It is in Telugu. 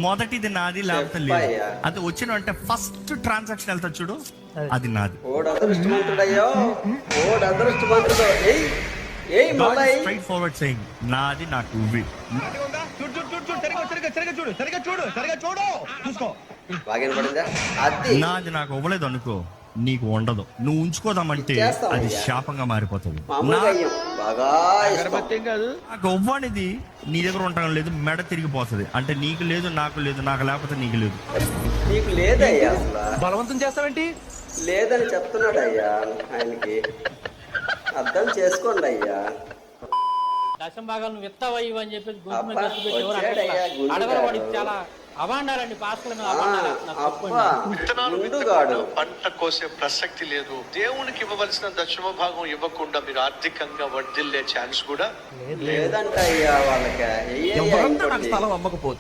మొదటిది నాది లేకపోతే లేదు. అది వచ్చిన అంటే ఫస్ట్ ట్రాన్సాక్షన్ వెళ్తా చూడు, అది నాది. స్ట్రైట్ ఫార్వర్డ్ సేయింగ్ నాది నాకు ఇవ్వి. నాది నాకు ఇవ్వలేదు అనుకో, నీకు ఉండదు. నువ్వు ఉంచుకోదామంటే అది శాపంగా మారిపోతుంది. నాకు ఇవ్వనిది నీ దగ్గర ఉండడం లేదు, మెడ తిరిగిపోతుంది. అంటే నీకు లేదు, నాకు లేదు, నాకు లేకపోతే నీకు లేదు. నీకు లేదయ్యా, బలవంతం చేస్తావేంటి? లేదని చెప్తున్నాడు అయ్యా. ఆయనకి అర్థం చేసుకోండి అయ్యా. దశం భాగాలు నువ్వు ఇస్తావా ఇవని చెప్పేసి అడగరు. వాడికి చాలా అవాండాలండి, పాస్కల మీద పంట కోసే ప్రసక్తి లేదు. దేవునికి ఇవ్వవలసిన దశమ భాగం ఇవ్వకుండా మీరు ఆర్థికంగా వడ్డిల్లే ఛాన్స్ కూడా లేదంట అయ్యా. వాళ్ళకి స్థలం అమ్మకపోతే